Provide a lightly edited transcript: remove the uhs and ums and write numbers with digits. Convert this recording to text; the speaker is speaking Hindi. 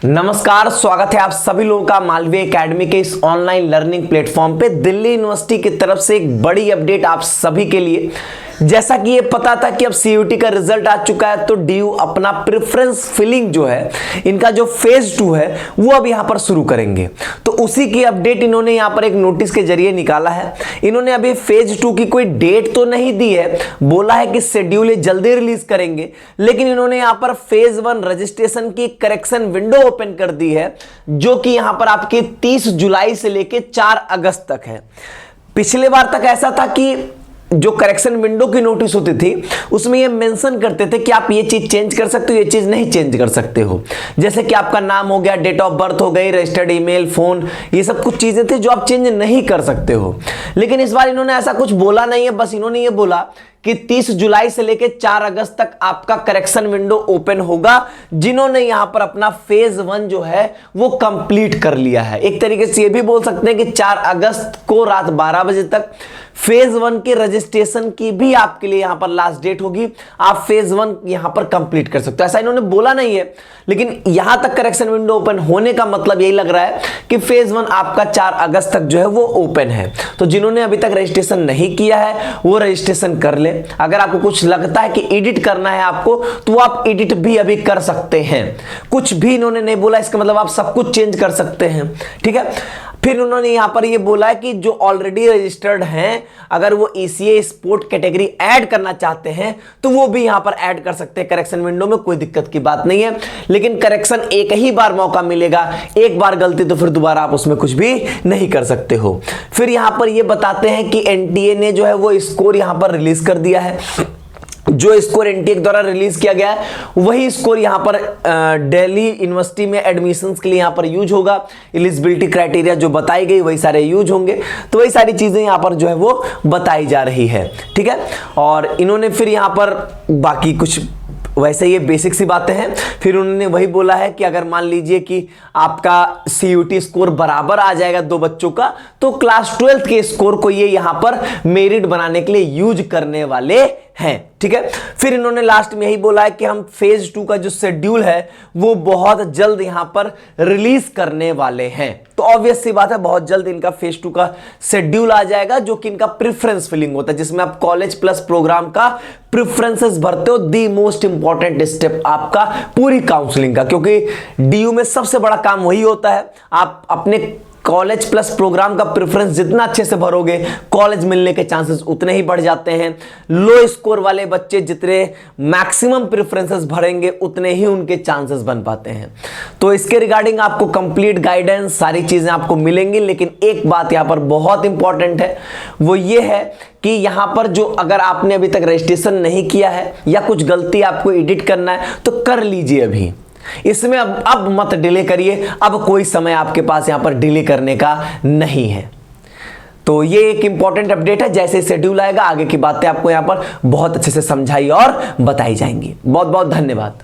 नमस्कार, स्वागत है आप सभी लोगों का मालवीय एकेडमी के इस ऑनलाइन लर्निंग प्लेटफॉर्म पे। दिल्ली यूनिवर्सिटी की तरफ से एक बड़ी अपडेट आप सभी के लिए। जैसा कि ये पता था कि अब सीयूटी का रिजल्ट आ चुका है, तो डीयू अपना प्रेफरेंस फिलिंग जो है, इनका जो फेज 2 है वो अब यहां पर शुरू करेंगे। तो उसी की अपडेट इन्होंने यहां पर एक नोटिस के जरिए निकाला है। इन्होंने अभी फेज 2 की कोई डेट तो नहीं दी है, बोला है कि शेड्यूल ये जल्दी रिलीज करेंगे, लेकिन इन्होंने यहां पर फेज 1 रजिस्ट्रेशन की करेक्शन विंडो ओपन कर दी है, जो कि यहां पर आपके 30 जुलाई से लेके 4 अगस्त तक है। पिछले बार तक ऐसा था कि जो करेक्शन विंडो की नोटिस होती थी उसमें ये मेंशन करते थे कि आप ये चीज चेंज कर सकते हो, ये चीज नहीं चेंज कर सकते हो। जैसे कि आपका नाम हो गया, डेट ऑफ बर्थ हो गई, रजिस्टर्ड ईमेल, फोन, ये सब कुछ चीजें थी जो आप चेंज नहीं कर सकते हो। लेकिन इस बार इन्होंने ऐसा कुछ बोला नहीं है, बस इन्होंने ये बोला कि 30 जुलाई से लेकर 4 अगस्त तक आपका करेक्शन विंडो ओपन होगा, जिन्होंने यहां पर अपना फेज 1 जो है वो कंप्लीट कर लिया है। एक तरीके से ये भी बोल सकते हैं कि 4 अगस्त को रात 12 बजे तक फेज 1 के रजिस्ट्रेशन की भी आपके लिए यहां पर लास्ट डेट होगी। आप फेज 1 यहां पर कंप्लीट कर सकते हो। ऐसा इन्होंने बोला नहीं है, लेकिन यहां तक करेक्शन विंडो ओपन होने का मतलब यही लग रहा है कि फेज 1 आपका 4 अगस्त तक जो है वो ओपन है। तो जिन्होंने अभी तक रजिस्ट्रेशन नहीं किया है वो रजिस्ट्रेशन कर ले। अगर आपको कुछ लगता है कि एडिट करना है आपको, तो आप एडिट भी अभी कर सकते हैं। कुछ भी इन्होंने नहीं बोला, इसका मतलब आप सब कुछ चेंज कर सकते हैं। ठीक है। फिर उन्होंने यहां पर ये बोला है कि जो ऑलरेडी रजिस्टर्ड हैं, अगर वो ईसीए स्पोर्ट कैटेगरी ऐड करना चाहते हैं तो वो भी यहां पर ऐड कर सकते हैं करेक्शन विंडो में, कोई दिक्कत की बात नहीं है। लेकिन करेक्शन एक ही बार मौका मिलेगा, एक बार गलती तो फिर दोबारा आप उसमें कुछ भी नहीं कर सकते हो। फिर यहां पर ये बताते हैं कि एनटीए ने जो है वो स्कोर यहां पर रिलीज कर दिया है। जो स्कोर एनटीए द्वारा रिलीज किया गया है वही स्कोर यहां पर दिल्ली यूनिवर्सिटी में एडमिशंस के लिए यहां पर यूज होगा। एलिजिबिलिटी क्राइटेरिया जो बताई गई वही सारे यूज होंगे। तो वही सारी चीजें यहां पर जो है वो बताई जा रही है। ठीक है। और इन्होंने फिर यहां पर बाकी कुछ वैसे ये बेसिक सी बातें हैं। फिर उन्होंने वही बोला है कि अगर मान लीजिए कि आपका सीयूटी स्कोर बराबर आ जाएगा दो बच्चों का, तो क्लास 12th के स्कोर को ये यहां पर मेरिट बनाने के लिए यूज करने वाले हैं। ठीक है। फिर इन्होंने लास्ट में यही बोला है कि हम फेज 2 का जो शेड्यूल है वो बहुत जल्द यहां पर रिलीज करने वाले हैं। तो ऑब्वियस सी बात है, बहुत जल्द इनका फेज 2 का शेड्यूल आ जाएगा, जो कि इनका प्रेफरेंस फिलिंग होता है, जिसमें आप कॉलेज प्लस प्रोग्राम का प्रेफरेंसेस भरते हो। दी मोस्ट इंपॉर्टेंट स्टेप आपका पूरी काउंसलिंग का, क्योंकि डीयू में सबसे बड़ा काम वही होता है। आप अपने कॉलेज प्लस प्रोग्राम का प्रेफरेंस जितना अच्छे से भरोगे, कॉलेज मिलने के चांसेस उतने ही बढ़ जाते हैं। लो स्कोर वाले बच्चे जितने मैक्सिमम प्रेफरेंसेस भरेंगे, उतने ही उनके चांसेस बन पाते हैं। तो इसके रिगार्डिंग आपको कंप्लीट गाइडेंस, सारी चीजें आपको मिलेंगी। लेकिन एक बात यहां पर बहुत इंपॉर्टेंट है, वो ये है कि यहां पर जो अगर आपने अभी तक रजिस्ट्रेशन नहीं किया है या कुछ गलती आपको एडिट करना है तो कर लीजिए अभी। इसमें अब मत डिले करिए। अब कोई समय आपके पास यहां पर डिले करने का नहीं है। तो ये एक इंपॉर्टेंट अपडेट है। जैसे शेड्यूल आएगा, आगे की बातें आपको यहां पर बहुत अच्छे से समझाई और बताई जाएंगी। बहुत बहुत धन्यवाद।